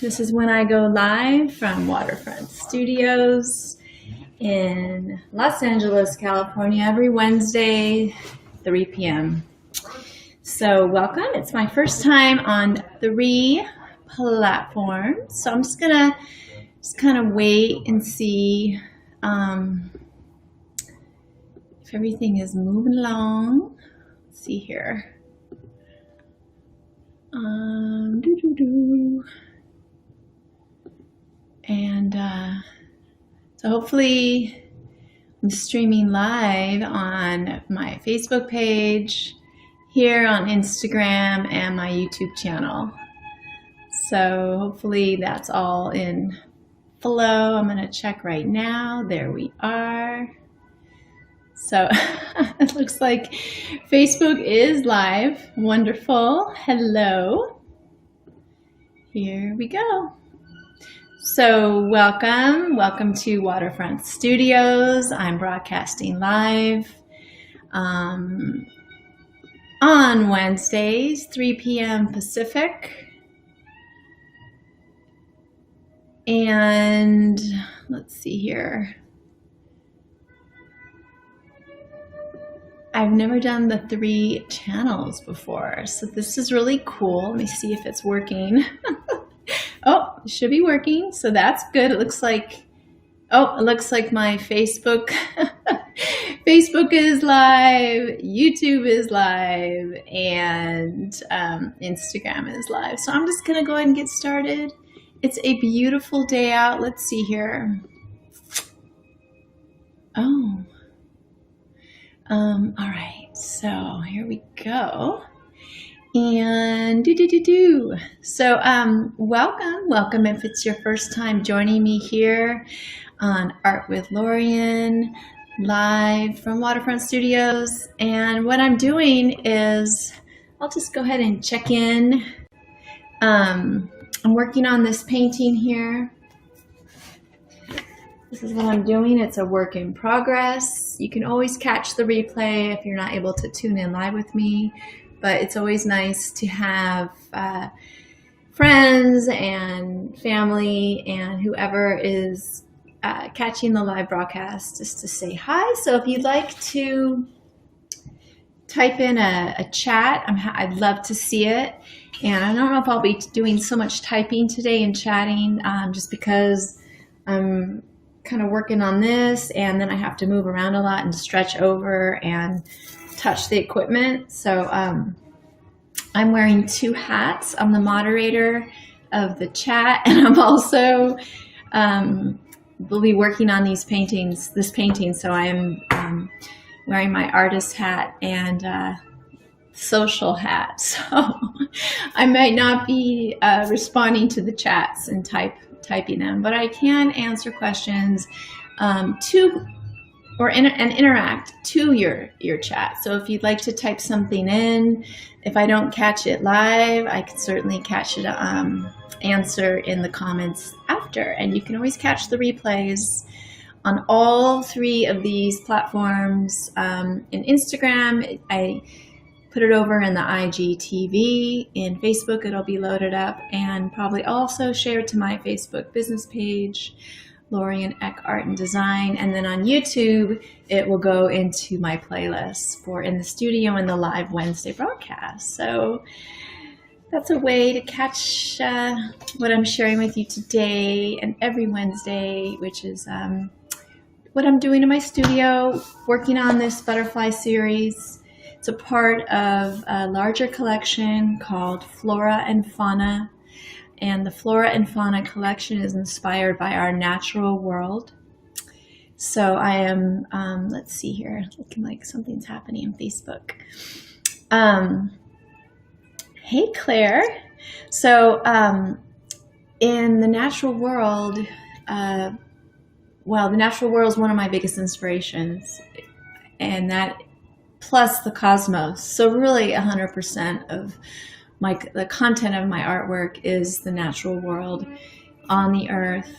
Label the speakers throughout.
Speaker 1: This is when I go live from Waterfront Studios in Los Angeles, California, every Wednesday, 3 p.m. So welcome. It's my first time on 3 platforms. So I'm just gonna kind of wait and see if everything is moving along. Let's see here. And so hopefully I'm streaming live on my Facebook page, here on Instagram, and my YouTube channel. So hopefully that's all in flow. I'm going to check right now. There we are. So it looks like Facebook is live. Wonderful. Hello. Here we go. So welcome to Waterfront Studios. I'm broadcasting live on Wednesdays, 3 p.m. Pacific. And let's see here. I've never done the 3 channels before, so this is really cool. Let me see if it's working. Oh, it should be working, so that's good. It looks like my Facebook Facebook is live, YouTube is live, and Instagram is live. So I'm just gonna go ahead and get started. It's a beautiful day out. Let's see here. Oh. All right, so here we go. And So welcome if it's your first time joining me here on Art with Lórien, live from Waterfront Studios. And what I'm doing is, I'll just go ahead and check in. I'm working on this painting here. This is what I'm doing. It's a work in progress. You can always catch the replay if you're not able to tune in live with me, but it's always nice to have friends and family and whoever is catching the live broadcast just to say hi. So if you'd like to type in a chat, I'd love to see it. And I don't know if I'll be doing so much typing today and chatting just because I'm kind of working on this, and then I have to move around a lot and stretch over and touch the equipment. So I'm wearing 2 hats. I'm the moderator of the chat, and I'm also will be working on this painting. So I'm wearing my artist hat and social hat. So I might not be responding to the chats and typing them, but I can answer questions and interact to your chat. So if you'd like to type something in, if I don't catch it live, I can certainly catch it answer in the comments after. And you can always catch the replays on all 3 of these platforms. In Instagram, I put it over in the IGTV. In Facebook, it'll be loaded up and probably also shared to my Facebook business page, Lórien Eck Art and Design. And then on YouTube, it will go into my playlist for In the Studio and the live Wednesday broadcast. So that's a way to catch what I'm sharing with you today and every Wednesday, which is what I'm doing in my studio, working on this butterfly series. It's a part of a larger collection called Flora and Fauna. And the Flora and Fauna collection is inspired by our natural world. So I am, let's see here, looking like something's happening on Facebook. Hey, Claire. So in the natural world, the natural world is one of my biggest inspirations. And that plus the cosmos. So really 100% of the content of my artwork is the natural world on the earth,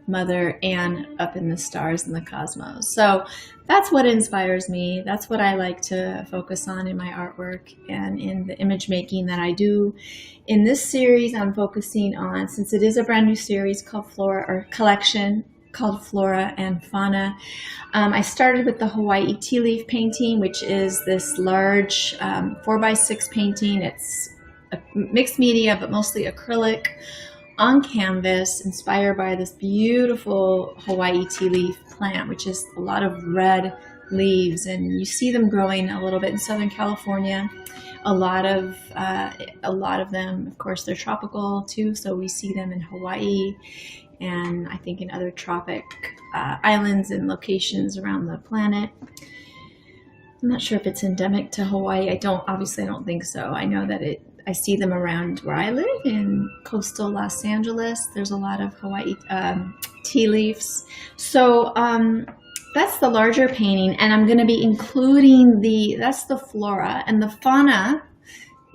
Speaker 1: Mother and up in the stars and the cosmos. So that's what inspires me. That's what I like to focus on in my artwork and in the image making that I do. In this series, I'm focusing on, since it is a brand new series called Flora, or collection called Flora and Fauna. I started with the Hawai'i tea leaf painting, which is this large 4x6 painting. It's a mixed media, but mostly acrylic on canvas, inspired by this beautiful Hawai'i tea leaf plant, which is a lot of red leaves, and you see them growing a little bit in Southern California. A lot of them, of course, they're tropical too, so we see them in Hawaii, and I think in other tropic islands and locations around the planet. I'm not sure if it's endemic to Hawaii. I don't think so. I know that I see them around where I live in coastal Los Angeles. There's a lot of Hawaii tea leaves. So that's the larger painting, and I'm going to be including that's the flora, and the fauna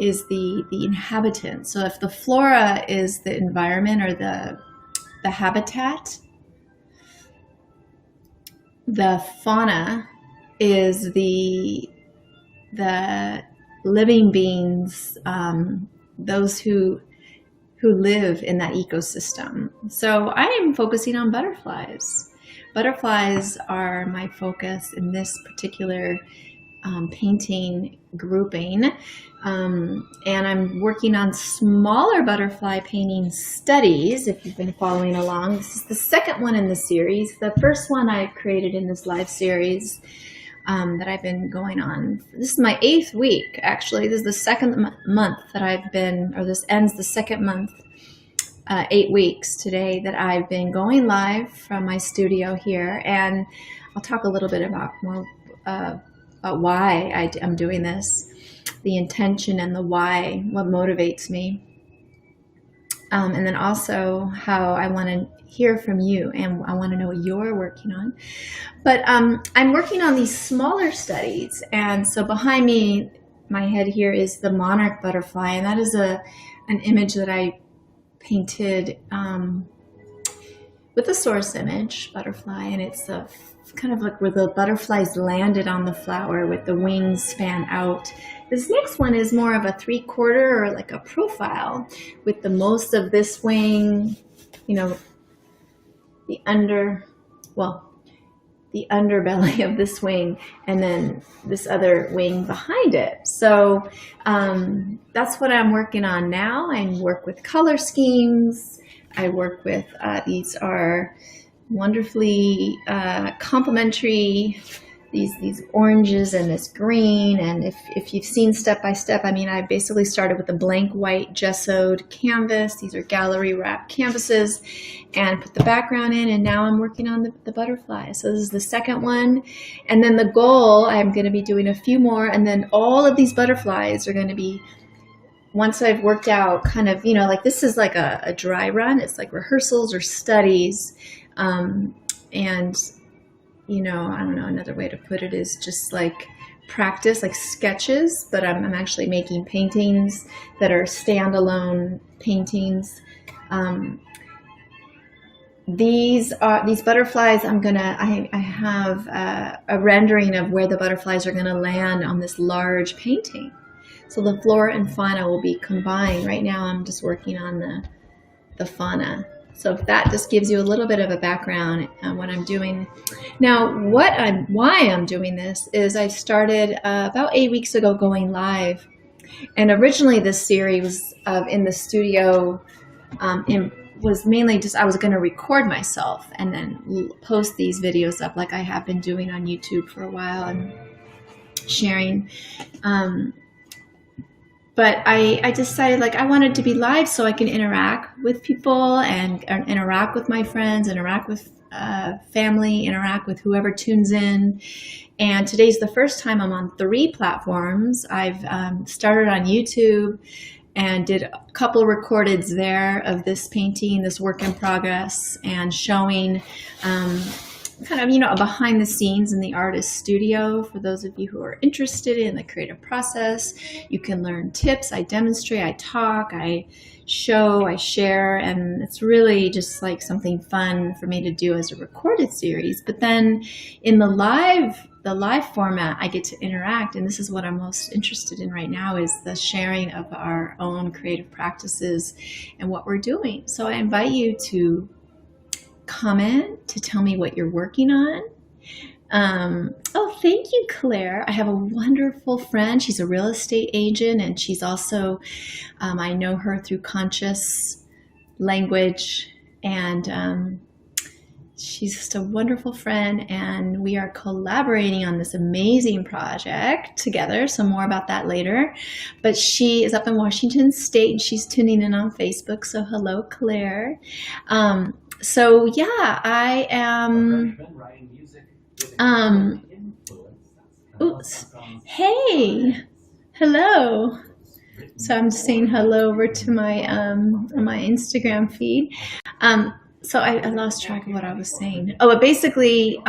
Speaker 1: is the inhabitant. So if the flora is the environment or the habitat, the fauna is the living beings, those who live in that ecosystem. So I am focusing on butterflies. Butterflies are my focus in this particular painting grouping. And I'm working on smaller butterfly painting studies, if you've been following along. This is the second one in the series. The first one I created in this live series that I've been going on. This is my 8th week, actually. This is the second month that I've been, or this ends the second month, 8 weeks today that I've been going live from my studio here. And I'll talk a little bit about why I'm doing this, the intention and the why, what motivates me. And then also how I want to hear from you, and I want to know what you're working on. But I'm working on these smaller studies, and so behind me, my head here is the monarch butterfly, and that is an image that I painted with a source image butterfly, and it's kind of like where the butterflies landed on the flower with the wings span out. This next one is more of a 3/4 or like a profile with the most of this wing, you know, the underbelly of this wing, and then this other wing behind it. So that's what I'm working on now. I work with color schemes. I work with, these are wonderfully complementary, these oranges and this green. And if you've seen step by step, I mean, I basically started with a blank white gessoed canvas. These are gallery wrapped canvases, and put the background in, and now I'm working on the butterfly. So this is the second one. And then the goal, I'm going to be doing a few more, and then all of these butterflies are going to be, once I've worked out kind of, you know, like this is like a dry run. It's like rehearsals or studies. And, you know, I don't know, another way to put it is just like practice, like sketches, but I'm actually making paintings that are standalone paintings. These butterflies, I have a rendering of where the butterflies are going to land on this large painting. So the flora and fauna will be combined. Right now I'm just working on the fauna. So if that just gives you a little bit of a background on what I'm doing. Now, why I'm doing this is I started about 8 weeks ago going live. And originally this series in the studio was mainly just, I was going to record myself and then post these videos up like I have been doing on YouTube for a while and sharing. But I decided, like, I wanted to be live so I can interact with people and interact with my friends, interact with family, interact with whoever tunes in. And today's the first time I'm on 3 platforms. I've started on YouTube and did a couple recordeds there of this painting, this work in progress, and showing kind of, you know, a behind the scenes in the artist studio for those of you who are interested in the creative process. You can learn tips. I demonstrate, I talk, I show, I share, and it's really just like something fun for me to do as a recorded series. But then in the live format, I get to interact, and this is what I'm most interested in right now, is the sharing of our own creative practices and what we're doing. So I invite you to comment, to tell me what you're working on. Oh, thank you, Claire. I have a wonderful friend. She's a real estate agent, and she's also, I know her through conscious language, and she's just a wonderful friend, and we are collaborating on this amazing project together. So more about that later. But she is up in Washington State, and she's tuning in on Facebook. So hello, Claire. So yeah, I am. Oops. Hey, hello. So I'm just saying hello over to my my Instagram feed. So I lost track of what I was saying. Oh, but basically,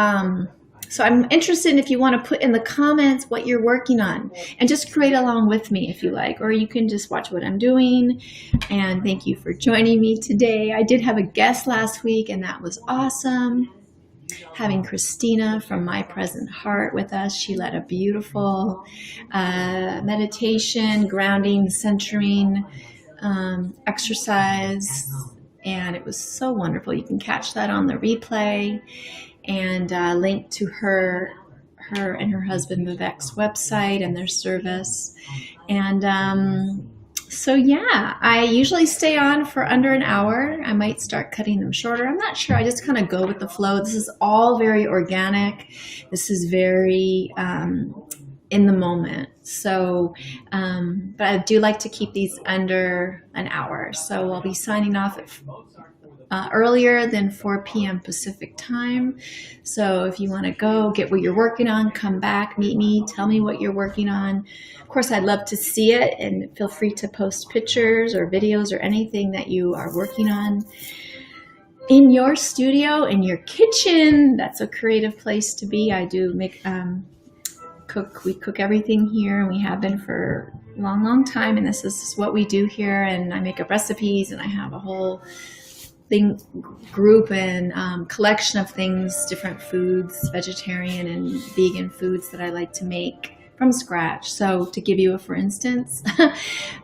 Speaker 1: so I'm interested in if you want to put in the comments what you're working on and just create along with me if you like, or you can just watch what I'm doing. And thank you for joining me today. I did have a guest last week, and that was awesome. Having Christina from My Present Heart with us. She led a beautiful meditation, grounding, centering exercise. And it was so wonderful. You can catch that on the replay, and link to her and her husband Vivek's website and their service. And so yeah, I usually stay on for under an hour. I might start cutting them shorter. I'm not sure. I just kind of go with the flow. This is all very organic. This is very in the moment. So, but I do like to keep these under an hour. So I'll be signing off at earlier than 4 p.m. Pacific time. So if you want to go get what you're working on, come back, meet me, tell me what you're working on. Of course, I'd love to see it, and feel free to post pictures or videos or anything that you are working on in your studio, in your kitchen. That's a creative place to be. I do make we cook everything here, and we have been for a long time, and this is what we do here. And I make up recipes, and I have a whole group and collection of things, different foods, vegetarian and vegan foods that I like to make from scratch. So to give you a for instance,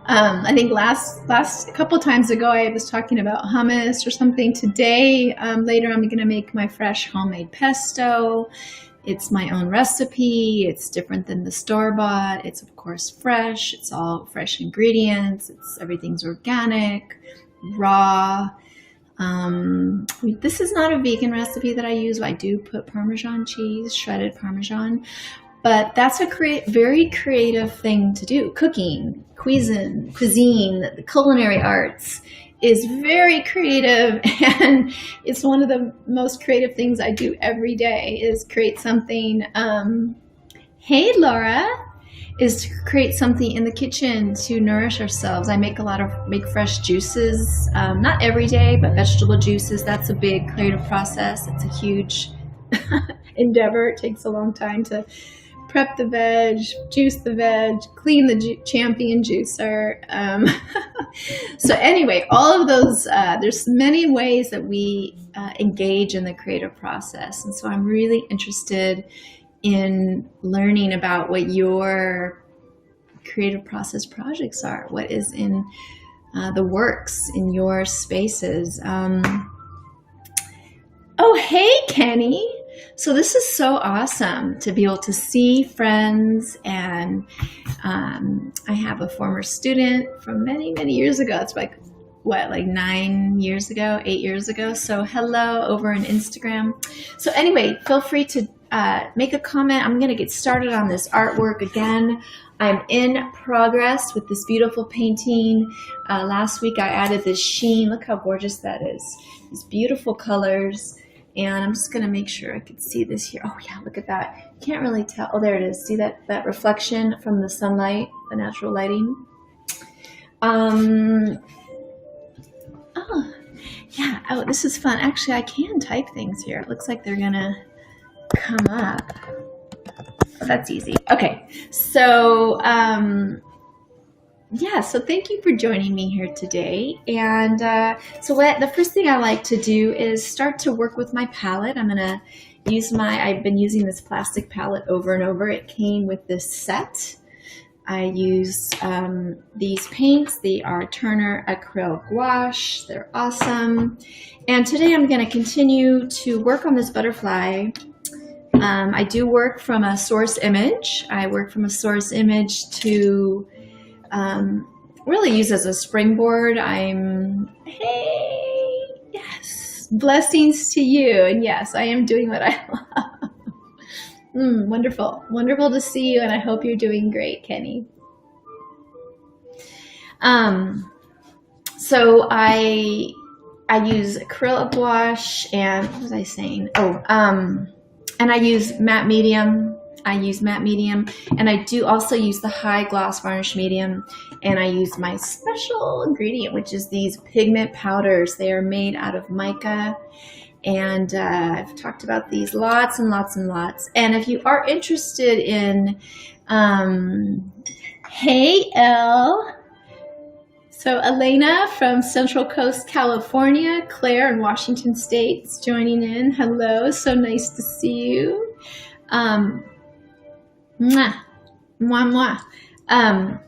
Speaker 1: I think last couple times ago I was talking about hummus or something. Today, later, I'm going to make my fresh homemade pesto. It's my own recipe. It's different than the store-bought. It's of course fresh. It's all fresh ingredients. Everything's organic, raw. This is not a vegan recipe that I use. I do put Parmesan cheese, shredded Parmesan, but that's a very creative thing to do. Cooking, cuisine, the culinary arts is very creative, and it's one of the most creative things I do every day is create something. Hey, Laura. Is to create something in the kitchen to nourish ourselves. I make fresh juices, not every day, but vegetable juices. That's a big creative process. It's a huge endeavor. It takes a long time to prep the veg, juice the veg, clean the champion juicer. So anyway, all of those, there's many ways that we engage in the creative process. And so I'm really interested in learning about what your creative process projects are, what is in the works in your spaces. Oh, hey, Kenny. So this is so awesome to be able to see friends, and I have a former student from many years ago. It's like 9 years ago, 8 years ago. So hello over on Instagram. So anyway, feel free to make a comment. I'm going to get started on this artwork again. I'm in progress with this beautiful painting. Last week I added this sheen. Look how gorgeous that is. These beautiful colors. And I'm just going to make sure I can see this here. Oh yeah, look at that. You can't really tell. Oh, there it is. See that reflection from the sunlight, the natural lighting? Oh, yeah. Oh, this is fun. Actually, I can type things here. It looks like they're going to come up. Oh, that's easy. Okay, so yeah, so thank you for joining me here today. And so the first thing I like to do is start to work with my palette. I'm gonna use I've been using this plastic palette over and over. It came with this set. I use these paints. They are Turner Acrylic Gouache. They're awesome. And today I'm gonna continue to work on this butterfly. I do work from a source image. I work from a source image to really use as a springboard. Hey, yes, blessings to you. And yes, I am doing what I love. Wonderful. Wonderful to see you. And I hope you're doing great, Kenny. So I use acrylic gouache and what was I saying? And I use matte medium. And I do also use the high gloss varnish medium, and I use my special ingredient, which is these pigment powders. They are made out of mica, and I've talked about these lots and lots and lots. And if you are interested in, hey Elle, so Elena from Central Coast, California, Claire in Washington State is joining in. Hello, so nice to see you. Mwah, mwah, mwah.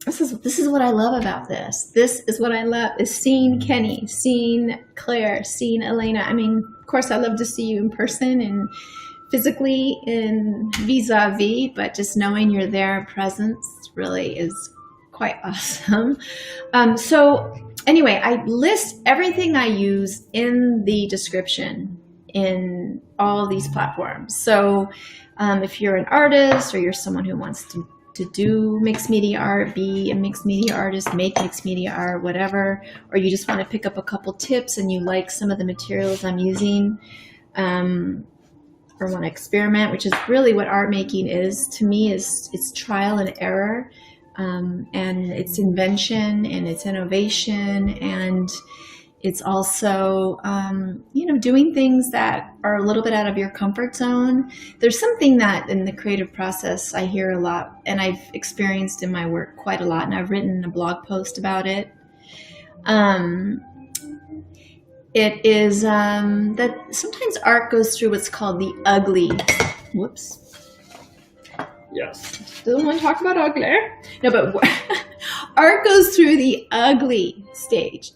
Speaker 1: This is what I love about this. This is what I love, is seeing Kenny, seeing Claire, seeing Elena. I mean, of course, I love to see you in person and physically in vis-a-vis, but just knowing you're there, presence really is quite awesome. So anyway, I list everything I use in the description in all these platforms. So if you're an artist or you're someone who wants to do mixed media art, be a mixed media artist, make mixed media art, whatever, or you just want to pick up a couple tips and you like some of the materials I'm using, or want to experiment, which is really what art making is to me, it's trial and error, and it's invention and it's innovation, and it's also, doing things that are a little bit out of your comfort zone. There's something that in the creative process I hear a lot, and I've experienced in my work quite a lot, and I've written a blog post about it. It is that sometimes art goes through what's called the ugly. Whoops. Yes. Don't want to talk about ugly. No, but art goes through the ugly stage,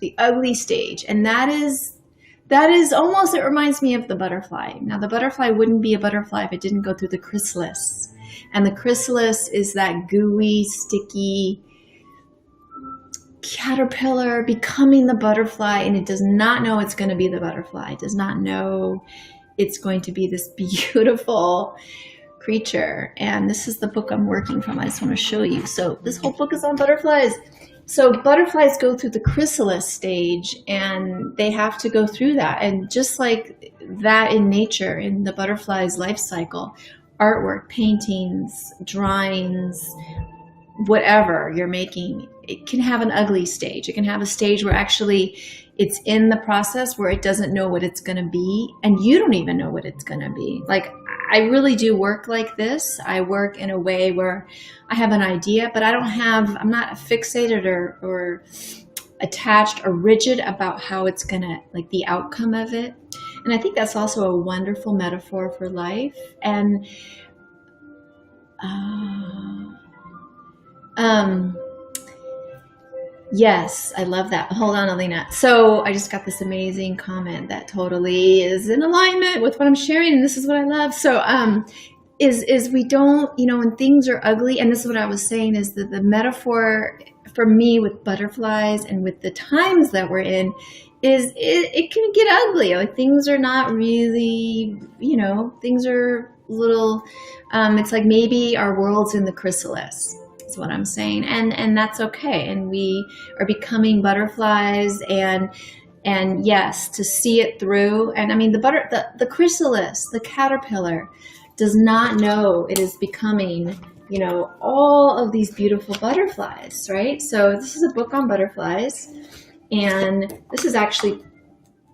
Speaker 1: and that is almost, it reminds me of the butterfly. Now, the butterfly wouldn't be a butterfly if it didn't go through the chrysalis. And the chrysalis is that gooey, sticky caterpillar becoming the butterfly, and it does not know it's going to be the butterfly. It does not know it's going to be this beautiful creature. And this is the book I'm working from. I just want to show you. So this whole book is on butterflies. So butterflies go through the chrysalis stage, and they have to go through that. And just like that in nature, in the butterfly's life cycle, artwork, paintings, drawings, whatever you're making, it can have an ugly stage. It can have a stage where actually it's in the process where it doesn't know what it's going to be, and you don't even know what it's going to be. Like, I really do work like this. I work in a way where I have an idea, but I'm not fixated or attached or rigid about how it's gonna, like, the outcome of it. And I think that's also a wonderful metaphor for life. And yes, I love that. Hold on, Alina. So I just got this amazing comment that totally is in alignment with what I'm sharing, and this is what I love. So is we don't, when things are ugly, and this is what I was saying, is that the metaphor for me with butterflies and with the times that we're in is it can get ugly. Like, things are not really, things are little, it's like maybe our world's in the chrysalis. Is what I'm saying, and that's okay. And we are becoming butterflies, and yes, to see it through. And I mean, the chrysalis, the caterpillar, does not know it is becoming, all of these beautiful butterflies, right? So this is a book on butterflies, and this is actually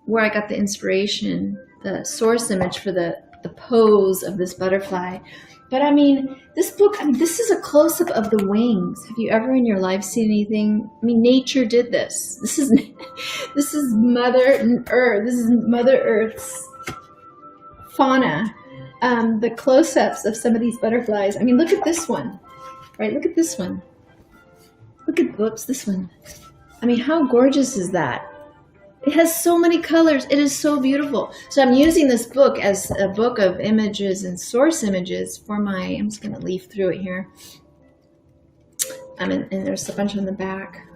Speaker 1: where I got the inspiration, the source image for the the pose of this butterfly. But I mean, this book, I mean, this is a close-up of the wings. Have you ever in your life seen anything? I mean, nature did this. This is Mother Earth. This is Mother Earth's fauna. The close-ups of some of these butterflies. I mean, look at this one, right? Look at this one. Look at, whoops, this one. I mean, how gorgeous is that? It has so many colors. It is so beautiful. So I'm using this book as a book of images and source images for my, I'm just going to leaf through it here. And there's a bunch on the back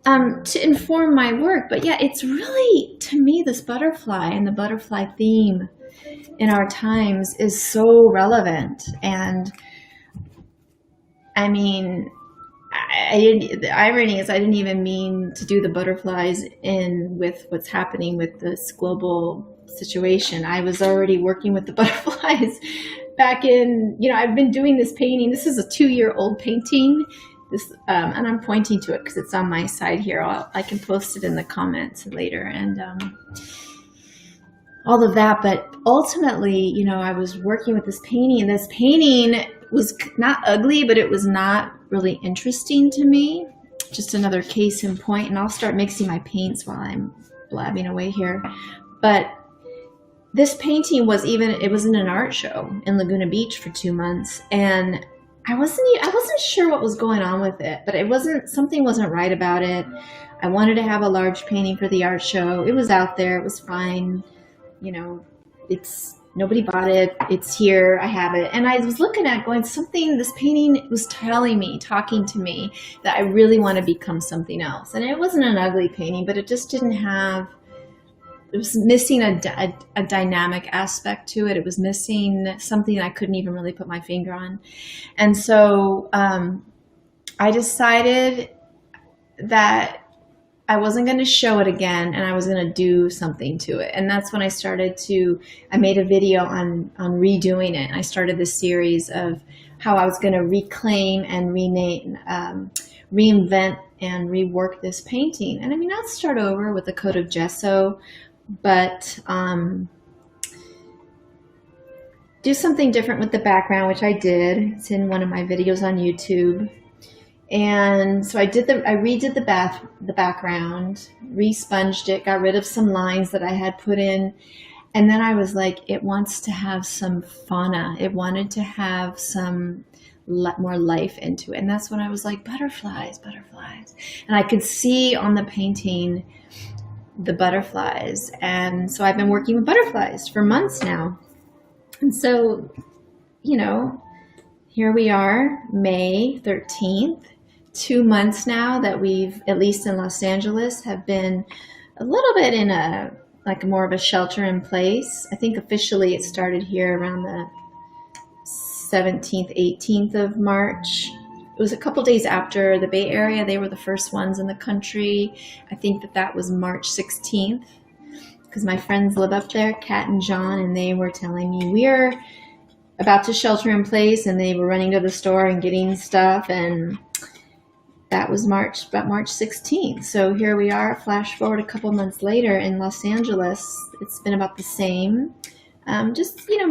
Speaker 1: to inform my work. But yeah, it's really, to me, this butterfly and the butterfly theme in our times is so relevant. And I mean, the irony is I didn't even mean to do the butterflies in with what's happening with this global situation. I was already working with the butterflies back in, you know, I've been doing this painting. This is a 2-year-old painting. This, and I'm pointing to it because it's on my side here. I can post it in the comments later and all of that. But ultimately, you know, I was working with this painting, and this painting was not ugly, but it was not really interesting to me. Just another case in point, and I'll start mixing my paints while I'm blabbing away here. But this painting was it was in an art show in Laguna Beach for 2 months, and I wasn't sure what was going on with it, but something wasn't right about it. I wanted to have a large painting for the art show. It was out there, it was fine, you know, nobody bought it. It's here. I have it. And I was looking at going, this painting was talking to me that I really want to become something else. And it wasn't an ugly painting, but it just it was missing a dynamic aspect to it. It was missing something I couldn't even really put my finger on. And so I decided that I wasn't going to show it again, and I was going to do something to it. And that's when I made a video on redoing it. And I started this series of how I was going to reclaim and reinvent and rework this painting. And I mean, I'll start over with a coat of gesso, but do something different with the background, which I did. It's in one of my videos on YouTube. And so I redid the background, re-sponged it, got rid of some lines that I had put in. And then I was like, it wants to have some fauna. It wanted to have some more life into it. And that's when I was like, butterflies. And I could see on the painting the butterflies. And so I've been working with butterflies for months now. And so, you know, here we are, May 13th. 2 months now that we've, at least in Los Angeles, have been a little bit in more of a shelter in place. I think officially it started here around the 17th, 18th of March. It was a couple days after the Bay Area. They were the first ones in the country. I think that was March 16th, because my friends live up there, Kat and John, and they were telling me we're about to shelter in place, and they were running to the store and getting stuff, and that was about March 16th. So here we are, flash forward a couple months later in Los Angeles. It's been about the same. Just, you know,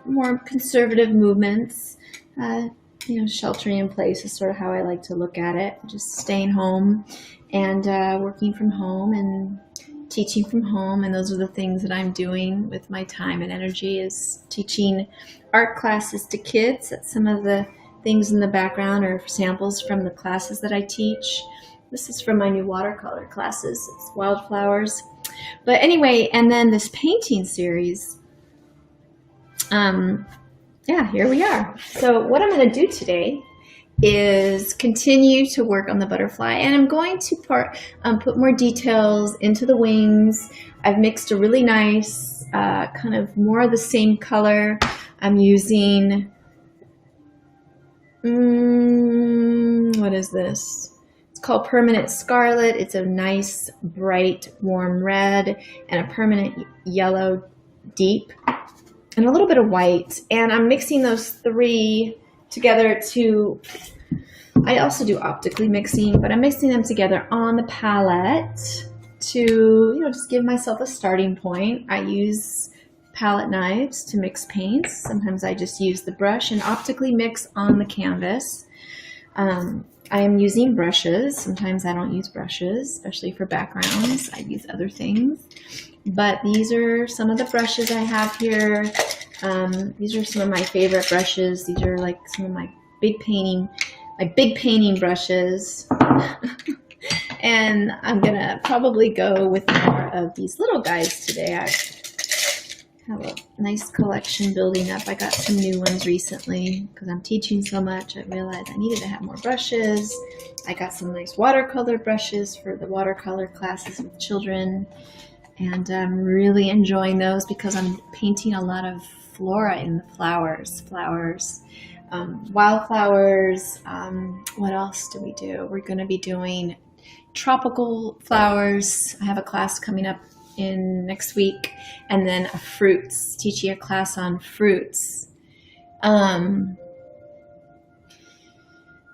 Speaker 1: more conservative movements. You know, sheltering in place is sort of how I like to look at it. Just staying home and working from home and teaching from home. And those are the things that I'm doing with my time and energy, is teaching art classes to kids. Some of the things in the background are samples from the classes that I teach. This is from my new watercolor classes. It's wildflowers. But anyway, and then this painting series. Yeah, here we are. So what I'm going to do today is continue to work on the butterfly, and I'm going to put more details into the wings. I've mixed a really nice kind of more of the same color. I'm using what is this? It's called Permanent Scarlet. It's a nice, bright, warm red, and a permanent yellow deep, and a little bit of white. And I'm mixing those three together I also do optically mixing, but I'm mixing them together on the palette to, you know, just give myself a starting point. I use palette knives to mix paints. Sometimes I just use the brush and optically mix on the canvas. I am using brushes. Sometimes I don't use brushes, especially for backgrounds. I use other things. But these are some of the brushes I have here. These are some of my favorite brushes. These are like some of my big painting brushes. And I'm gonna probably go with more of these little guys today. I have a nice collection building up. I got some new ones recently because I'm teaching so much. I realized I needed to have more brushes. I got some nice watercolor brushes for the watercolor classes with children. And I'm really enjoying those because I'm painting a lot of flora in the flowers, wildflowers. What else do we do? We're going to be doing tropical flowers. I have a class coming up in next week, and then fruits, teaching a class on fruits.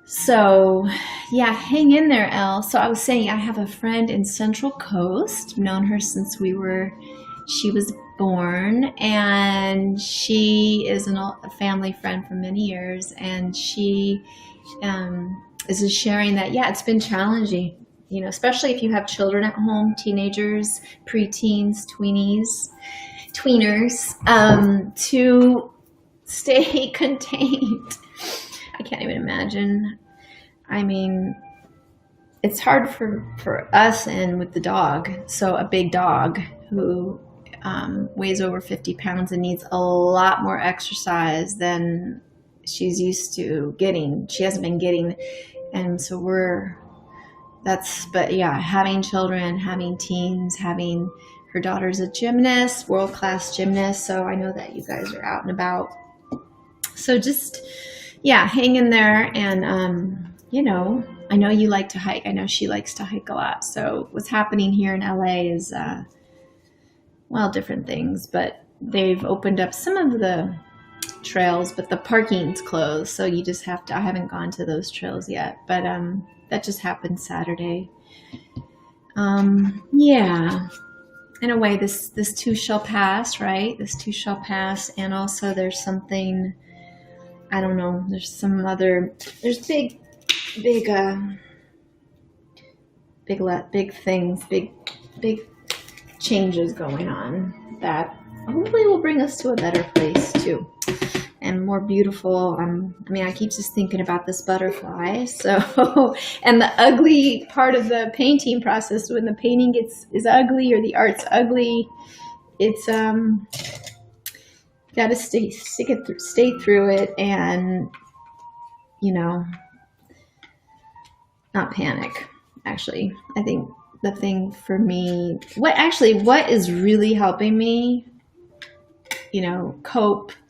Speaker 1: So yeah, hang in there, Elle. So I was saying I have a friend in Central Coast. I've known her since she was born, and she is a family friend for many years, and she is just sharing that, yeah, it's been challenging, you know, especially if you have children at home, teenagers, preteens, tweeners, to stay contained. I can't even imagine. I mean, it's hard for us and with the dog. So a big dog who weighs over 50 pounds and needs a lot more exercise than she's used to getting. She hasn't been getting. And so but yeah, having children, having teens, having her daughter's a gymnast, world-class gymnast. So I know that you guys are out and about. So just, yeah, hang in there. And, you know, I know you like to hike. I know she likes to hike a lot. So what's happening here in LA is, well, different things, but they've opened up some of the trails, but the parking's closed. So you just have to, I haven't gone to those trails yet, but, that just happened Saturday. Yeah, in a way, this too shall pass, right? This too shall pass. And also there's something, I don't know, there's big things, big changes going on that hopefully will bring us to a better place too, and more beautiful. I mean, I keep just thinking about this butterfly. So, and the ugly part of the painting process, when the painting is ugly or the art's ugly, it's got to stay through it, and you know, not panic. Actually, I think the thing for me, what is really helping me, you know, cope /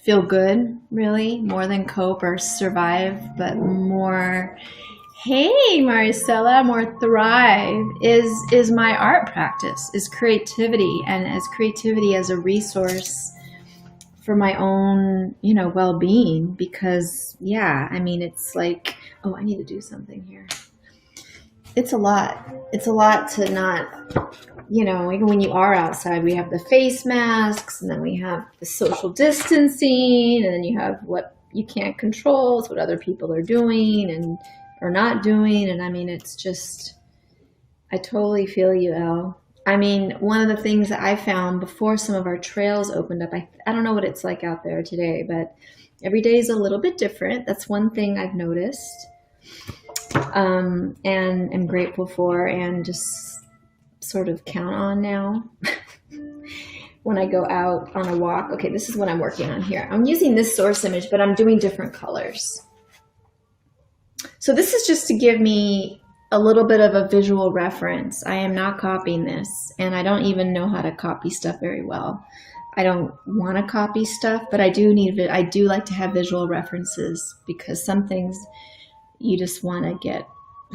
Speaker 1: feel good, really, more than cope or survive, but more, hey, Maricela, more thrive, is my art practice, is creativity, and as creativity as a resource for my own, you know, well-being. Because, yeah, I mean, it's like, oh, I need to do something here. It's a lot to not, you know, even when you are outside, we have the face masks, and then we have the social distancing, and then you have what you can't control. It's what other people are doing and are not doing. And I mean, it's just, I totally feel you, Elle. I mean, one of the things that I found before some of our trails opened up, I don't know what it's like out there today, but every day is a little bit different. That's one thing I've noticed. And am grateful for, and just sort of count on now when I go out on a walk. Okay, this is what I'm working on here. I'm using this source image, but I'm doing different colors. So this is just to give me a little bit of a visual reference. I am not copying this, and I don't even know how to copy stuff very well. I don't want to copy stuff, but I do like to have visual references, because some things you just want to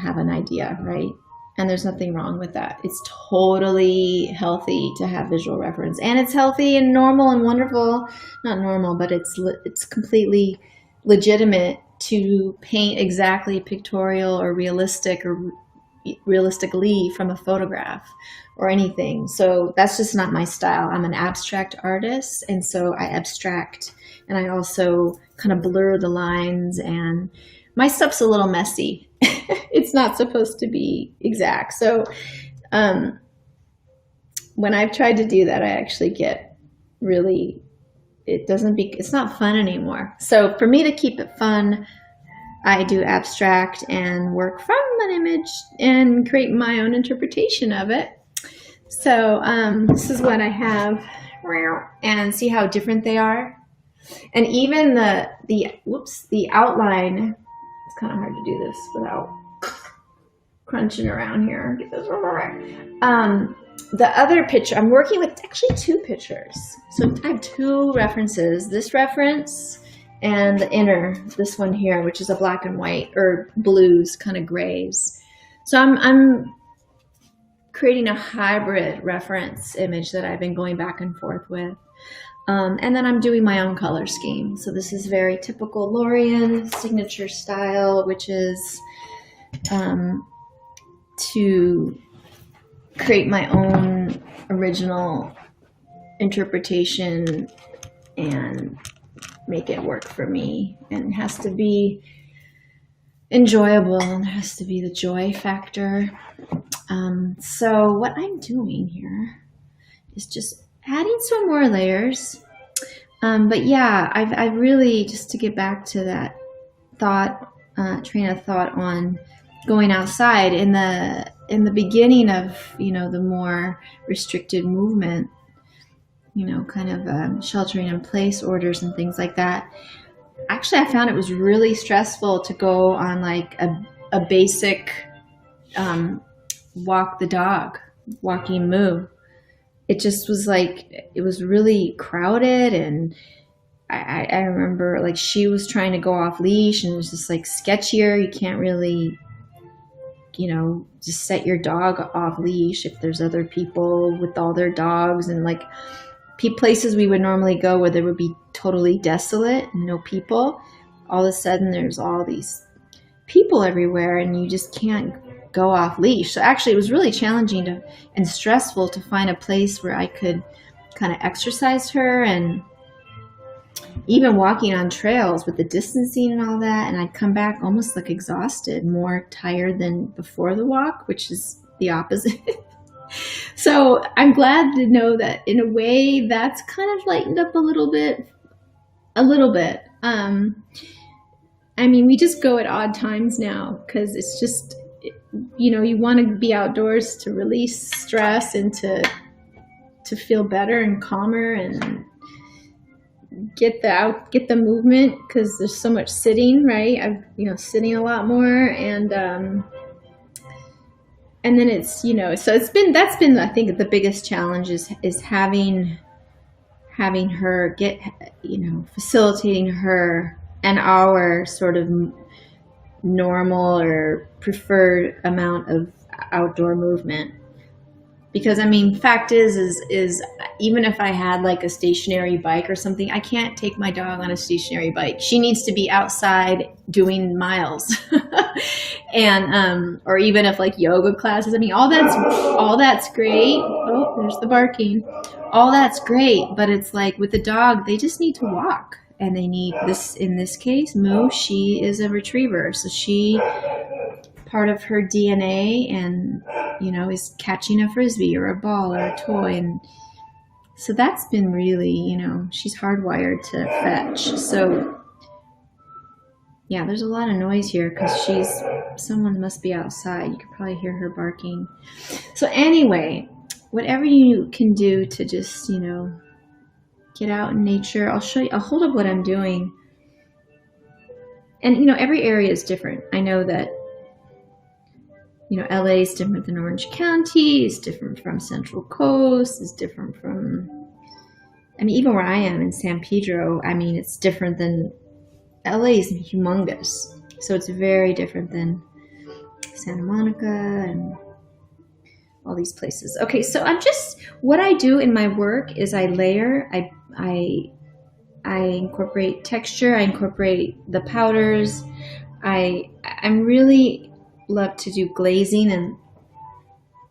Speaker 1: have an idea, right? And there's nothing wrong with that. It's totally healthy to have visual reference, and it's healthy and normal and wonderful. Not normal, but it's completely legitimate to paint exactly pictorial or realistically from a photograph. or anything. So that's just not my style. I'm an abstract artist, and so I abstract, and I also kind of blur the lines, and my stuff's a little messy. It's not supposed to be exact. So when I've tried to do that, I actually get really, it's not fun anymore. So for me to keep it fun, I do abstract and work from an image and create my own interpretation of it. So this is what I have, and see how different they are. And even the outline, it's kind of hard to do this without crunching around here. Get this right. The other picture, I'm working with actually two pictures. So I have two references. This reference and the inner, this one here, which is a black and white, or blues, kind of grays. So I'm creating a hybrid reference image that I've been going back and forth with. And then I'm doing my own color scheme. So this is very typical Lórien signature style, which is to create my own original interpretation and make it work for me. And it has to be enjoyable, and there has to be the joy factor. So what I'm doing here is just adding some more layers. But yeah, I've really, just to get back to that train of thought on going outside in the beginning of, the more restricted movement, kind of sheltering in place orders and things like that. Actually, I found it was really stressful to go on like a basic walk the dog, walking moo. It just was like, it was really crowded, and I remember like she was trying to go off leash, and it was just like sketchier. You can't really, just set your dog off leash if there's other people with all their dogs, and like places we would normally go where there would be totally desolate, no people. All of a sudden there's all these people everywhere, and you just can't go off leash. So actually it was really challenging and stressful to find a place where I could kind of exercise her, and even walking on trails with the distancing and all that. And I'd come back almost like exhausted, more tired than before the walk, which is the opposite. So I'm glad to know that in a way that's kind of lightened up a little bit. I mean, we just go at odd times now because it's just, you want to be outdoors to release stress and to feel better and calmer and get the movement, because there's so much sitting, right? I've sitting a lot more, and then it's so that's been I think the biggest challenge is having her get facilitating her and our sort of normal or preferred amount of outdoor movement. Because fact is even if I had like a stationary bike or something, I can't take my dog on a stationary bike. She needs to be outside doing miles. And or even if like yoga classes, all that's great. Oh, there's the barking. All that's great, but it's like with the dog, they just need to walk, and they need this. In this case, Moo, she is a retriever, so part of her DNA and is catching a frisbee or a ball or a toy, and so that's been really she's hardwired to fetch. So yeah, there's a lot of noise here because someone must be outside. You could probably hear her barking. So anyway, whatever you can do to just get out in nature. I'll show you. I'll hold up what I'm doing, and every area is different. I know that LA is different than Orange County, is different from Central Coast, is different from, even where I am in San Pedro, it's different than, LA is humongous. So it's very different than Santa Monica and all these places. Okay, so what I do in my work is I layer, I incorporate texture, I incorporate the powders. I'm really love to do glazing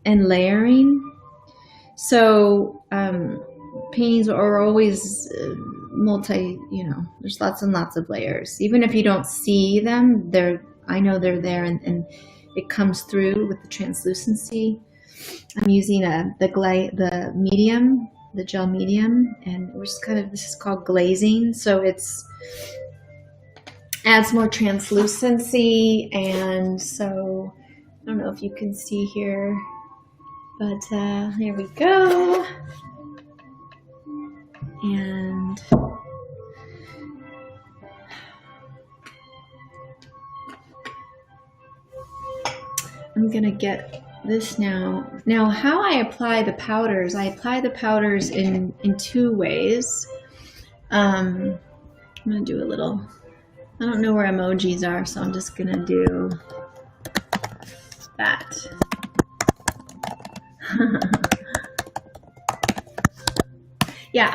Speaker 1: and layering So paintings are always there's lots and lots of layers. Even if you don't see them, I know they're there, and it comes through with the translucency. I'm using the medium, the gel medium, and this is called glazing. So it's adds more translucency, and so I don't know if you can see here, but here we go. And I'm gonna get this now. Now, how I apply the powders, I apply the powders in two ways. I'm gonna do a little, I don't know where emojis are, so I'm just gonna do that. Yeah,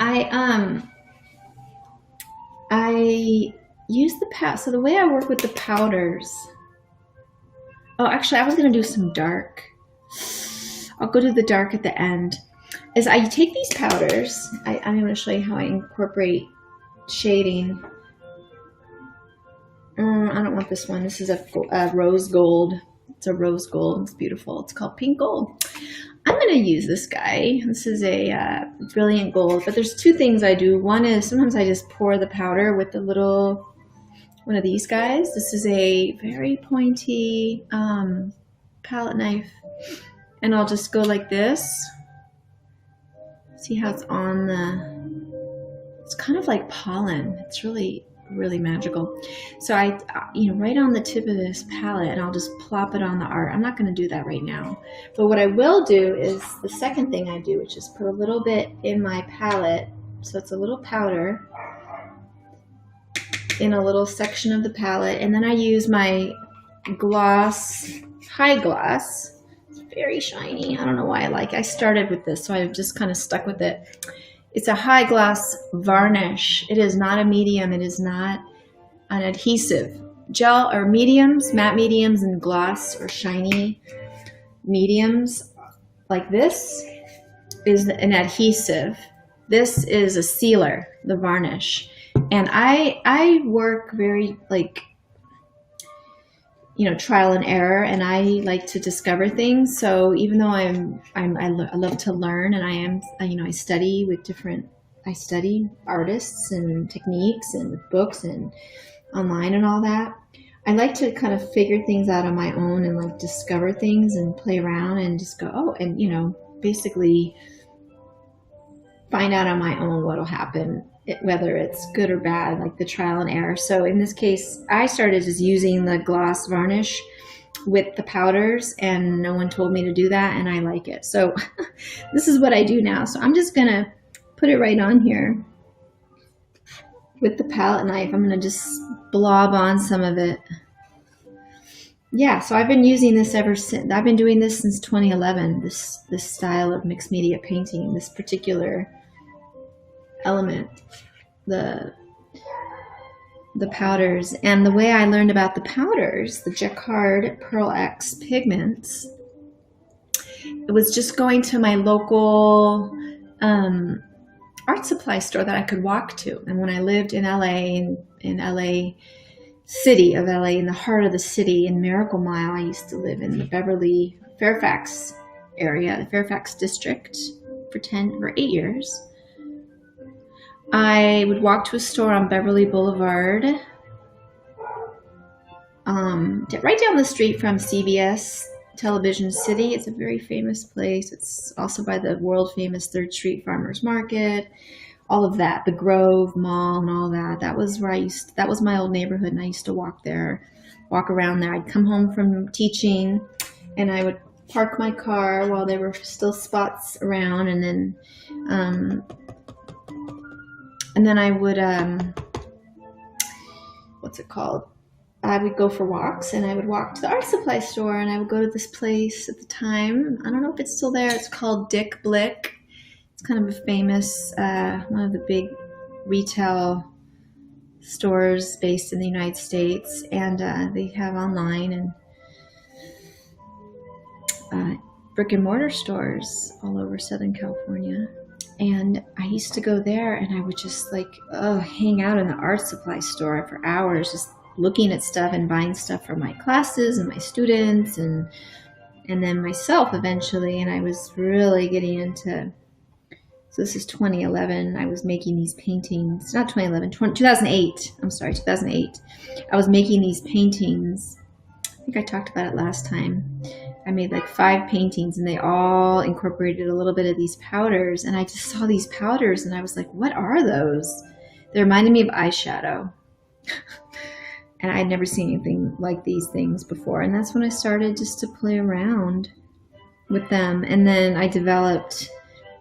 Speaker 1: I use the so the way I work with the powders. Oh, actually, I was gonna do some dark. I'll go to the dark at the end. Is I take these powders. I'm gonna show you how I incorporate shading. I don't want this one. This is a rose gold. It's a rose gold. It's beautiful. It's called pink gold. I'm going to use this guy. This is a brilliant gold, but there's two things I do. One is sometimes I just pour the powder with the little, one of these guys. This is a very pointy palette knife, and I'll just go like this. See how it's on it's kind of like pollen. It's really, really magical. So I, right on the tip of this palette, and I'll just plop it on the art. I'm not going to do that right now. But what I will do is the second thing I do, which is put a little bit in my palette. So it's a little powder in a little section of the palette. And then I use my gloss, high gloss. It's very shiny. I don't know why I started with this, so I've just kind of stuck with it. It's a high gloss varnish. It is not a medium. It is not an adhesive. Gel or mediums, matte mediums, and gloss or shiny mediums like this is an adhesive. This is a sealer, the varnish. And I work very trial and error, and I like to discover things. So even though I love to learn, and I study artists and techniques and with books and online and all that. I like to kind of figure things out on my own and discover things and play around and just go, oh, and basically find out on my own what'll happen, whether it's good or bad, like the trial and error. So in this case, I started just using the gloss varnish with the powders, and no one told me to do that, and I like it. So this is what I do now. So I'm just gonna put it right on here with the palette knife. I'm gonna just blob on some of it. Yeah, so I've been using this ever since. I've been doing this since 2011, this style of mixed media painting, this particular element, the powders. And the way I learned about the powders, the Jacquard Pearl X pigments, it was just going to my local art supply store that I could walk to. And when I lived in LA, in LA city of LA, in the heart of the city, in Miracle Mile, I used to live in the Fairfax area, the Fairfax district for 8 years. I would walk to a store on Beverly Boulevard, right down the street from CBS Television City. It's a very famous place. It's also by the world famous 3rd Street Farmers Market, all of that, the Grove Mall and all that. That was where that was my old neighborhood, and I used to walk around there. I'd come home from teaching, and I would park my car while there were still spots around, and then I would, what's it called? I would go for walks, and I would walk to the art supply store, and I would go to this place at the time. I don't know if it's still there. It's called Dick Blick. It's kind of a famous, one of the big retail stores based in the United States, and they have online and brick and mortar stores all over Southern California. And I used to go there and I would just like, hang out in the art supply store for hours, just looking at stuff and buying stuff for my classes and my students and then myself eventually. And I was really getting into, so this is 2011. I was making these paintings, not 2011, 2008. I'm sorry, 2008. I was making these paintings. I think I talked about it last time. I made like 5 paintings and they all incorporated a little bit of these powders. And I just saw these powders and I was like, what are those? They reminded me of eyeshadow. And I had never seen anything like these things before. And that's when I started just to play around with them. And then I developed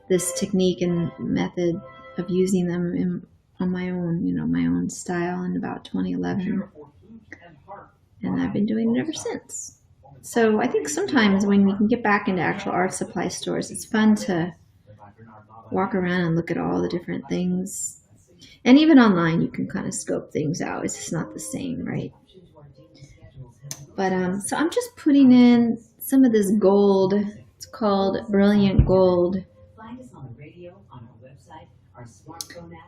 Speaker 1: this technique and method of using them on my own, my own style in about 2011. And I've been doing it ever since. So I think sometimes when we can get back into actual art supply stores, it's fun to walk around and look at all the different things. And even online, you can kind of scope things out. It's just not the same, right? But so I'm just putting in some of this gold. It's called Brilliant Gold.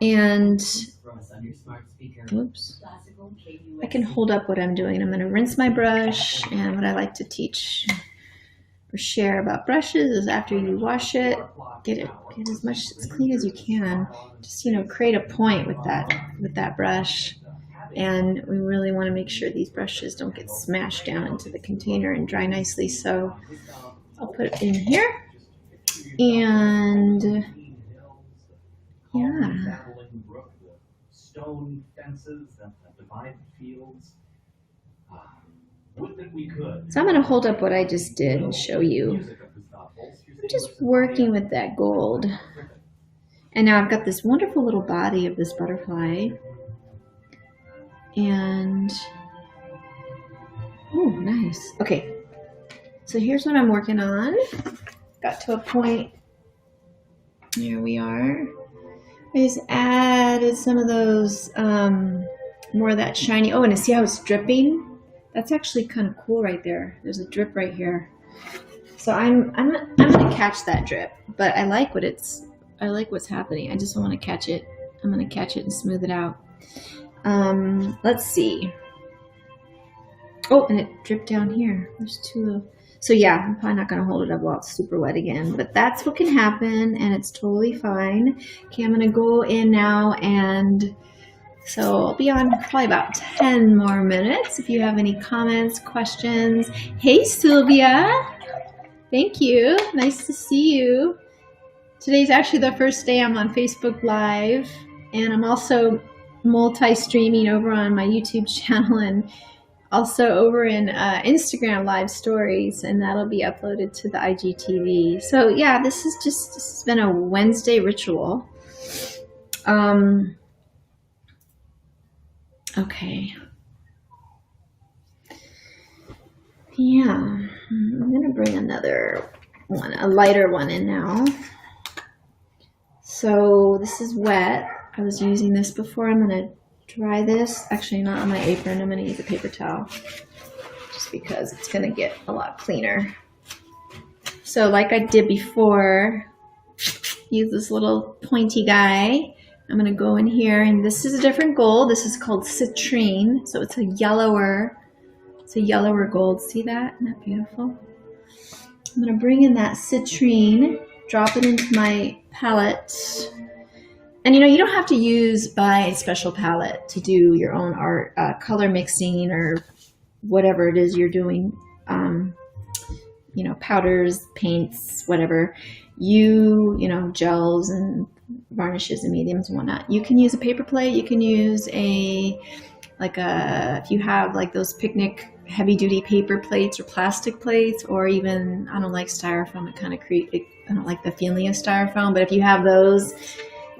Speaker 1: And oops, I can hold up what I'm doing. I'm going to rinse my brush, and what I like to teach or share about brushes is after you wash it, get as much as clean as you can. Just create a point with that brush, and we really want to make sure these brushes don't get smashed down into the container and dry nicely. So I'll put it in here, and yeah. Stone fences that divide fields. So I'm going to hold up what I just did and show you. I'm just working with that gold. And now I've got this wonderful little body of this butterfly. And, oh, nice. Okay, so here's what I'm working on. Got to a point. Here we are. I just added some of those, more of that shiny. Oh, and see how it's dripping? That's actually kind of cool right there. There's a drip right here. So I'm gonna catch that drip, but I like what's happening. I just don't want to catch it. I'm gonna catch it and smooth it out. Let's see. Oh, and it dripped down here. There's 2. So yeah, I'm probably not going to hold it up while it's super wet again, but that's what can happen, and it's totally fine. Okay, I'm going to go in now, and so I'll be on probably about 10 more minutes. If you have any comments, questions. Hey, Sylvia. Thank you. Nice to see you. Today's actually the first day I'm on Facebook Live, and I'm also multi-streaming over on my YouTube channel and also over in Instagram live stories, and that'll be uploaded to the IGTV. So yeah, this has been a Wednesday ritual. Okay. Yeah, I'm gonna bring another one, a lighter one in now. So this is wet. I was using this before. I'm gonna dry this, actually not on my apron. I'm going to use a paper towel just because it's going to get a lot cleaner. So like I did before, use this little pointy guy. I'm going to go in here, and this is a different gold. This is called citrine. So it's a yellower gold. See that? Isn't that beautiful? I'm going to bring in that citrine, drop it into my palette. And you don't have to buy a special palette to do your own art, color mixing or whatever it is you're doing. Powders, paints, whatever. Gels and varnishes and mediums and whatnot. You can use a paper plate. You can use if you have like those picnic heavy duty paper plates or plastic plates, or even, I don't like styrofoam. I don't like the feeling of styrofoam, but if you have those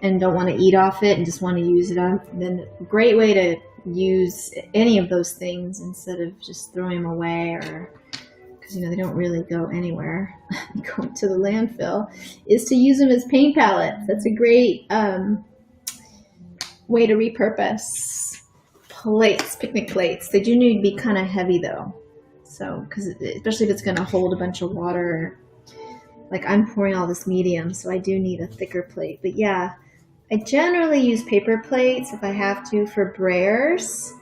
Speaker 1: and don't want to eat off it and just want to use it up, then a great way to use any of those things instead of just throwing them away, or because they don't really go anywhere, go to the landfill, is to use them as paint palettes. That's a great way to repurpose plates, picnic plates. They do need to be kind of heavy though, so because especially if it's going to hold a bunch of water. like I'm pouring all this medium, so I do need a thicker plate. But yeah, I generally use paper plates if I have to for brayers.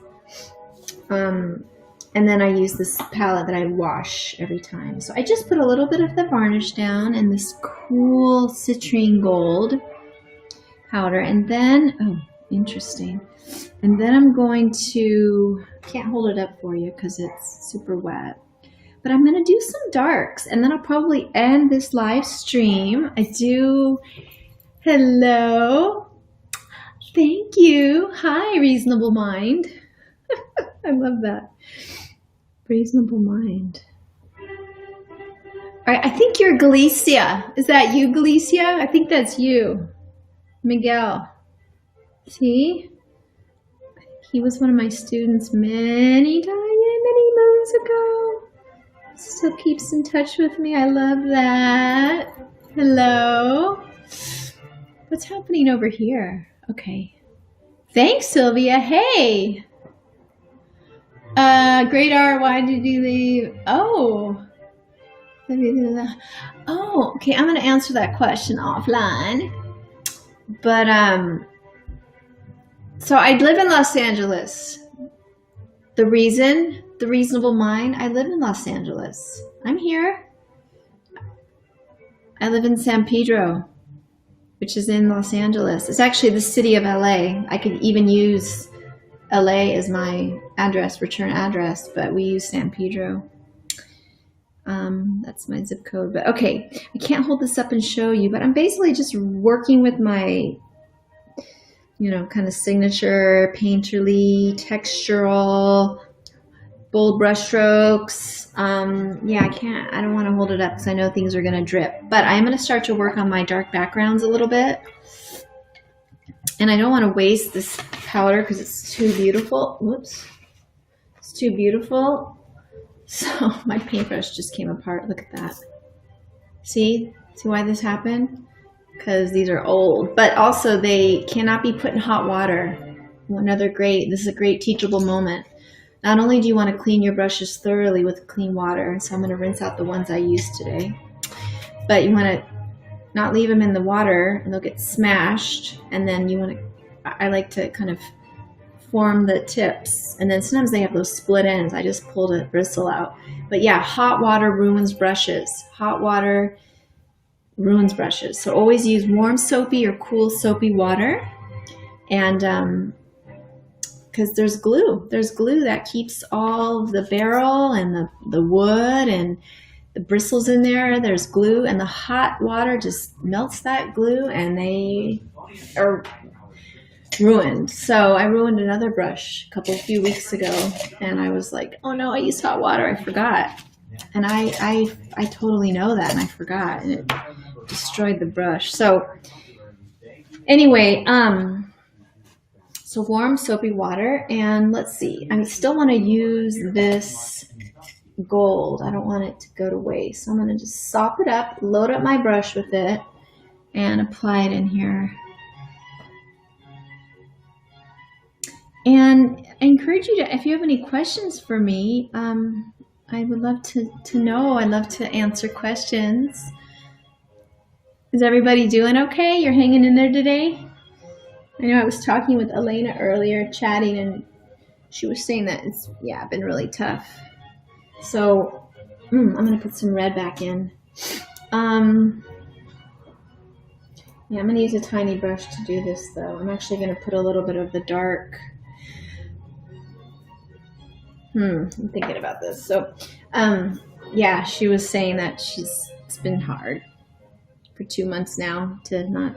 Speaker 1: And then I use this palette that I wash every time. So I just put a little bit of the varnish down and this cool citrine gold powder. And then, oh, interesting. And then I'm going to, can't hold it up for you because it's super wet. But I'm going to do some darks. And then I'll probably end this live stream. Hello. Thank you. Hi, Reasonable Mind. I love that. Reasonable Mind. All right, I think you're Galicia. Is that you, Galicia? I think that's you. Miguel. See? He was one of my students many moons ago. Still keeps in touch with me. I love that. Hello. What's happening over here? Okay. Thanks, Sylvia. Hey. Great art, why did you leave? Oh. Oh, okay, I'm gonna answer that question offline. But so I live in Los Angeles. The Reasonable Mind, I live in Los Angeles. I'm here. I live in San Pedro, which is in Los Angeles. It's actually the city of LA. I could even use LA as my address, return address, but we use San Pedro. That's my zip code. But okay, I can't hold this up and show you, but I'm basically just working with my, kind of signature, painterly, textural, bold brush strokes. Yeah, I don't want to hold it up because I know things are going to drip, but I'm going to start to work on my dark backgrounds a little bit. And I don't want to waste this powder because it's too beautiful. Whoops. It's too beautiful. So my paintbrush just came apart. Look at that. See why this happened? Because these are old. But also they cannot be put in hot water. This is a great teachable moment. Not only do you want to clean your brushes thoroughly with clean water, and so I'm going to rinse out the ones I used today, but you want to not leave them in the water and they'll get smashed. And then I like to kind of form the tips, and then sometimes they have those split ends. I just pulled a bristle out. But yeah, hot water ruins brushes. Hot water ruins brushes. So always use warm soapy or cool soapy water. And because there's glue that keeps all the barrel and the wood and the bristles in there. There's glue, and the hot water just melts that glue, and they are ruined. So I ruined another brush a few weeks ago, and I was like, oh no, I used hot water. I forgot. And I totally know that, and I forgot, and it destroyed the brush. So anyway, so warm soapy water, and let's see. I still want to use this gold. I don't want it to go to waste. So I'm going to just sop it up, load up my brush with it, and apply it in here. And I encourage you to, if you have any questions for me, I would love to know. I'd love to answer questions. Is everybody doing okay? You're hanging in there today? I know I was talking with Elena earlier, chatting, and she was saying that it's, been really tough. So I'm going to put some red back in. I'm going to use a tiny brush to do this, though. I'm actually going to put a little bit of the dark. I'm thinking about this. So, she was saying that it's been hard for 2 months now to not,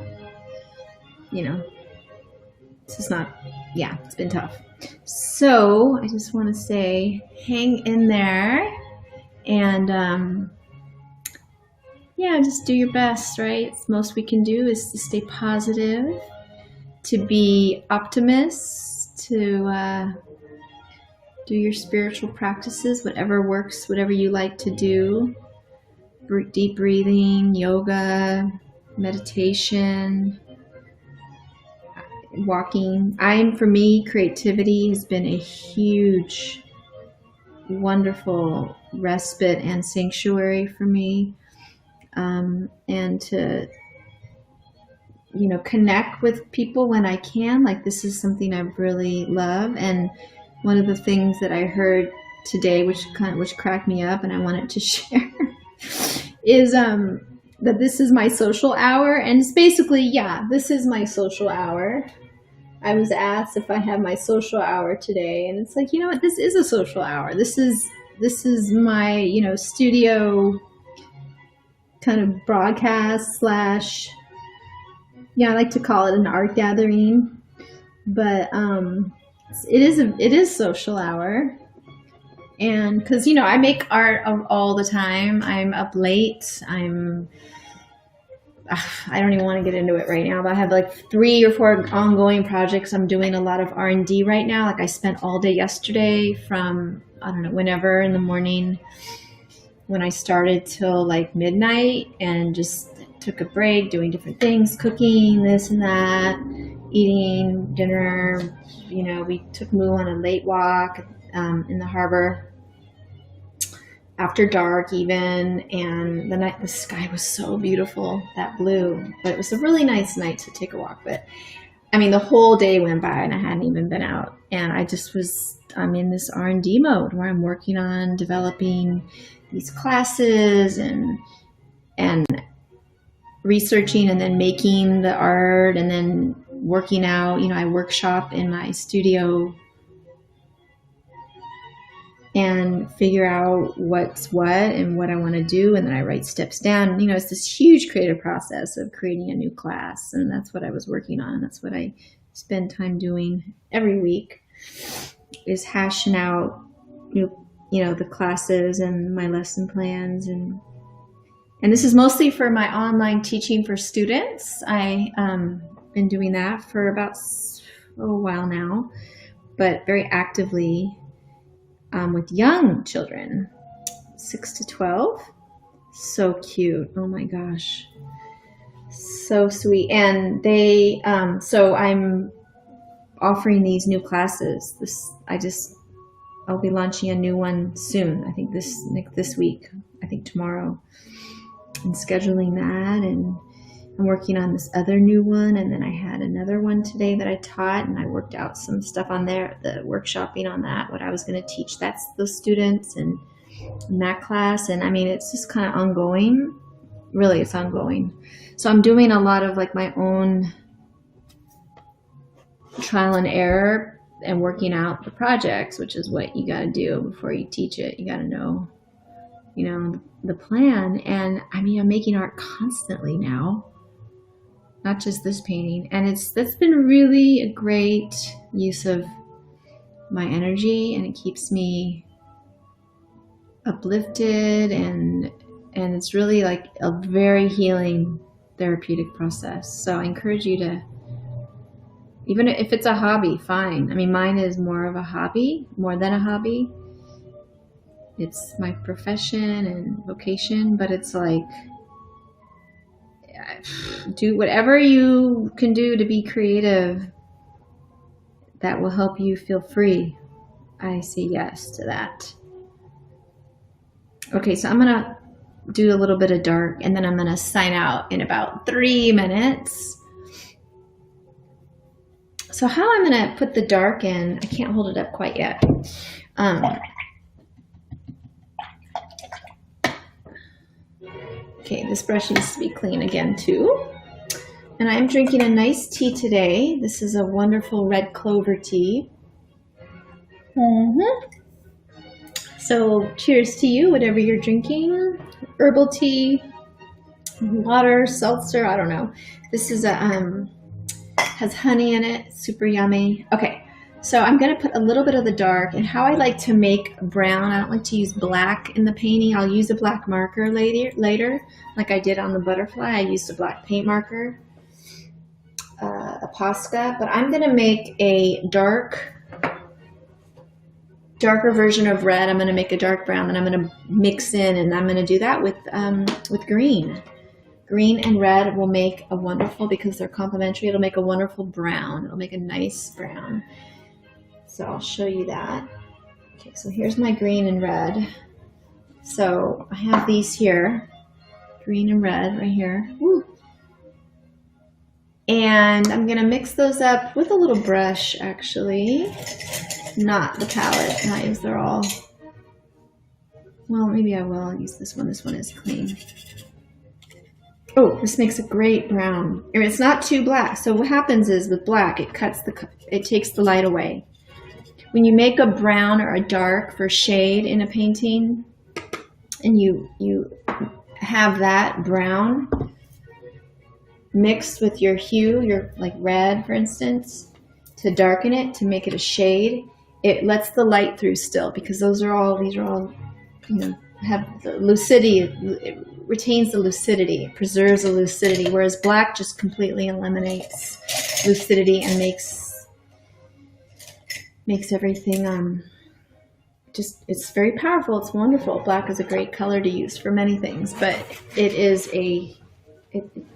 Speaker 1: it's just not, it's been tough. So I just want to say, hang in there, and just do your best, right? It's most we can do is to stay positive, to be optimists, to do your spiritual practices, whatever works, whatever you like to do. Deep breathing, yoga, meditation, walking. For me, creativity has been a huge, wonderful respite and sanctuary for me. and to, you know, connect with people when I can. Like, this is something I really love. And one of the things that I heard today, which cracked me up, and I wanted to share, is that this is my social hour. And it's basically, yeah, this is my social hour. I was asked if I have my social hour today, and it's like, you know what, this is a social hour. This is my, you know, studio kind of broadcast slash, yeah, I like to call it an art gathering, but it is social hour. And because, you know, I make art all the time. I'm up late. I don't even want to get into it right now, but I have like 3 or 4 ongoing projects. I'm doing a lot of R&D right now. Like, I spent all day yesterday from, I don't know, whenever in the morning when I started till like midnight, and just took a break doing different things, cooking, this and that, eating dinner. You know, we took Moo on a late walk in the harbor after dark even, and the sky was so beautiful, that blue. But it was a really nice night to take a walk. But I mean, the whole day went by and I hadn't even been out, and I'm in this R&D mode where I'm working on developing these classes and researching, and then making the art, and then working out. You know, I workshop in my studio and figure out what's what and what I want to do, and then I write steps down. You know, it's this huge creative process of creating a new class, and that's what I was working on. That's what I spend time doing every week, is hashing out, you know, the classes and my lesson plans, and this is mostly for my online teaching for students. I been doing that for about a while now, but very actively with young children, 6 to 12. So cute. Oh my gosh. So sweet. And they, so I'm offering these new classes. I'll be launching a new one soon. I think this week, I think tomorrow, and scheduling that. And I'm working on this other new one. And then I had another one today that I taught, and I worked out some stuff on there, the workshopping on that, what I was going to teach the students and in that class. And I mean, it's just kind of ongoing. Really, it's ongoing. So I'm doing a lot of like my own trial and error and working out the projects, which is what you got to do before you teach it. You got to know, you know, the plan. And I mean, I'm making art constantly now, not just this painting. And that's been really a great use of my energy, and it keeps me uplifted, and it's really like a very healing therapeutic process. So I encourage you to, even if it's a hobby, fine. I mean, mine is more of a hobby, more than a hobby. It's my profession and vocation, but it's like, do whatever you can do to be creative that will help you feel free. I say yes to that. Okay, so I'm gonna do a little bit of dark, and then I'm gonna sign out in about 3 minutes. So how I'm gonna put the dark in, I can't hold it up quite yet. Okay, this brush needs to be clean again too. And I'm drinking a nice tea today. This is a wonderful red clover tea. So cheers to you, whatever you're drinking. Herbal tea, water, seltzer, I don't know. This is has honey in it, super yummy. Okay, so I'm gonna put a little bit of the dark, and how I like to make brown, I don't like to use black in the painting. I'll use a black marker later, like I did on the butterfly. I used a black paint marker, a Posca, but I'm gonna make a darker version of red. I'm gonna make a dark brown, and I'm gonna mix in, and I'm gonna do that with green. Green and red will make a wonderful, because they're complementary, it'll make a wonderful brown. It'll make a nice brown. So I'll show you that. Okay, so here's my green and red. So I have these here. green and red right here. Woo. And I'm gonna mix those up with a little brush, actually, not the palette knives. They're all, well, maybe I will use this one. This one is clean. Oh, this makes a great brown. It's not too black. So what happens is with black, it takes the light away. When you make a brown or a dark for shade in a painting, and you have that brown mixed with your hue, your like red, for instance, to darken it, to make it a shade, it lets the light through still, because these are all, you know, have the lucidity. It retains the lucidity, it preserves the lucidity, whereas black just completely eliminates lucidity and makes everything just, it's very powerful. It's wonderful. Black is a great color to use for many things, but it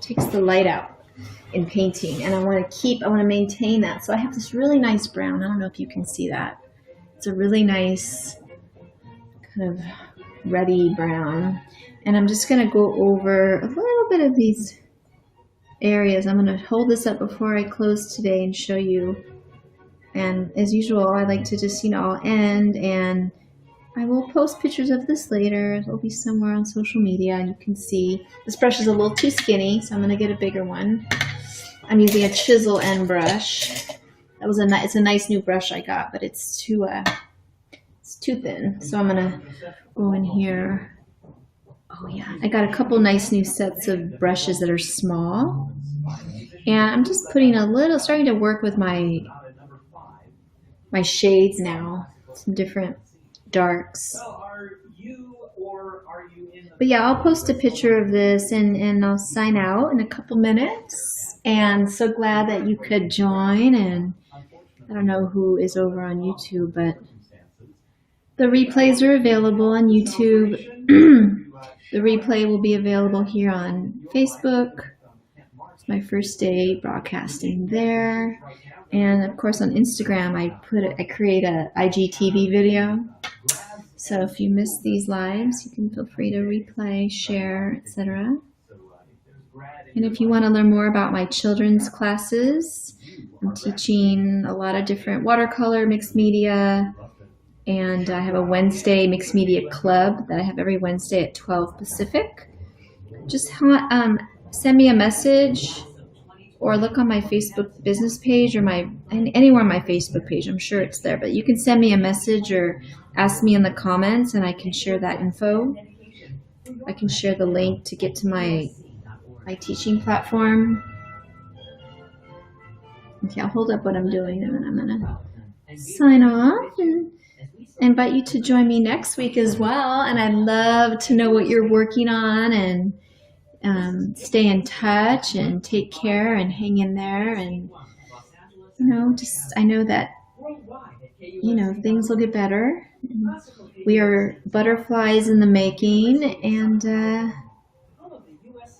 Speaker 1: takes the light out in painting, and I want to maintain that. So I have this really nice brown. I don't know if you can see that. It's a really nice kind of reddy brown, and I'm just going to go over a little bit of these areas. I'm going to hold this up before I close today and show you. And as usual, I like to just, I'll end, and I will post pictures of this later. It'll be somewhere on social media, and you can see this brush is a little too skinny, so I'm going to get a bigger one. I'm using a chisel end brush. It's a nice new brush I got, but it's too thin. So I'm going to go in here. Oh yeah, I got a couple nice new sets of brushes that are small, and I'm just starting to work with my shades now, some different darks. But yeah, I'll post a picture of this, and I'll sign out in a couple minutes. And so glad that you could join. And I don't know who is over on YouTube, but the replays are available on YouTube. The replay will be available here on Facebook. It's my first day broadcasting there. And of course on Instagram, I create a IGTV video. So if you miss these lives, you can feel free to replay, share, etc. And if you want to learn more about my children's classes, I'm teaching a lot of different watercolor, mixed media, and I have a Wednesday mixed media club that I have every Wednesday at 12 Pacific. Just send me a message, or look on my Facebook business page, or anywhere on my Facebook page. I'm sure it's there, but you can send me a message or ask me in the comments, and I can share that info. I can share the link to get to my teaching platform. Okay, I'll hold up what I'm doing, and then I'm gonna sign off and invite you to join me next week as well. And I'd love to know what you're working on, and stay in touch and take care and hang in there. And I know that things will get better. We are butterflies in the making, and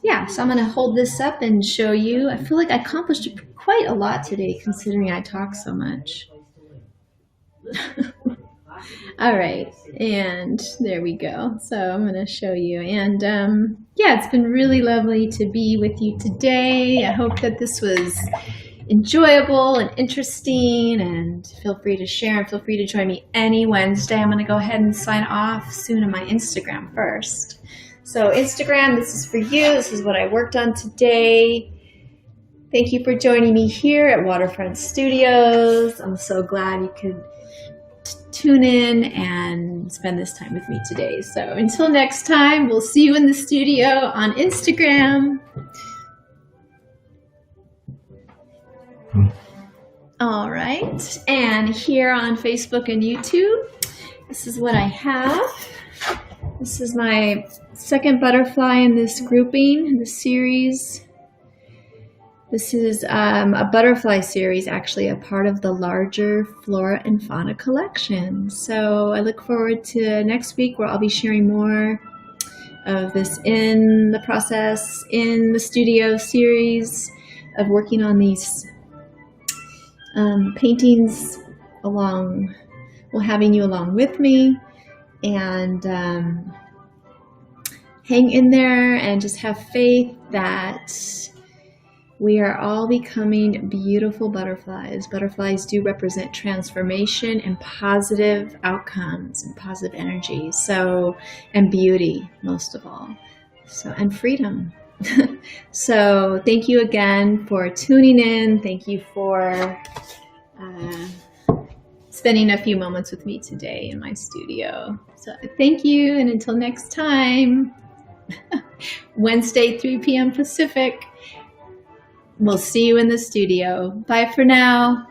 Speaker 1: yeah, so I'm going to hold this up and show you. I feel like I accomplished quite a lot today, considering I talk so much. All right, and there we go. So I'm going to show you, and yeah, it's been really lovely to be with you today. I hope that this was enjoyable and interesting, and feel free to share, and feel free to join me any Wednesday. I'm going to go ahead and sign off soon on my Instagram first. So Instagram, this is for you. This is what I worked on today. Thank you for joining me here at Waterfront Studios. I'm so glad you could tune in and spend this time with me today. So until next time, we'll see you in the studio on Instagram. All right, and here on Facebook and YouTube, this is what I have. This is my second butterfly in this grouping, in this series. This is a butterfly series, actually a part of the larger Flora and Fauna collection. So I look forward to next week, where I'll be sharing more of this in the process, in the studio series of working on these paintings having you along with me. And hang in there and just have faith that we are all becoming beautiful butterflies. Butterflies do represent transformation and positive outcomes and positive energy. So, and beauty, most of all. So, and freedom. So thank you again for tuning in. Thank you for spending a few moments with me today in my studio. So thank you, and until next time, Wednesday, 3 p.m. Pacific. We'll see you in the studio. Bye for now.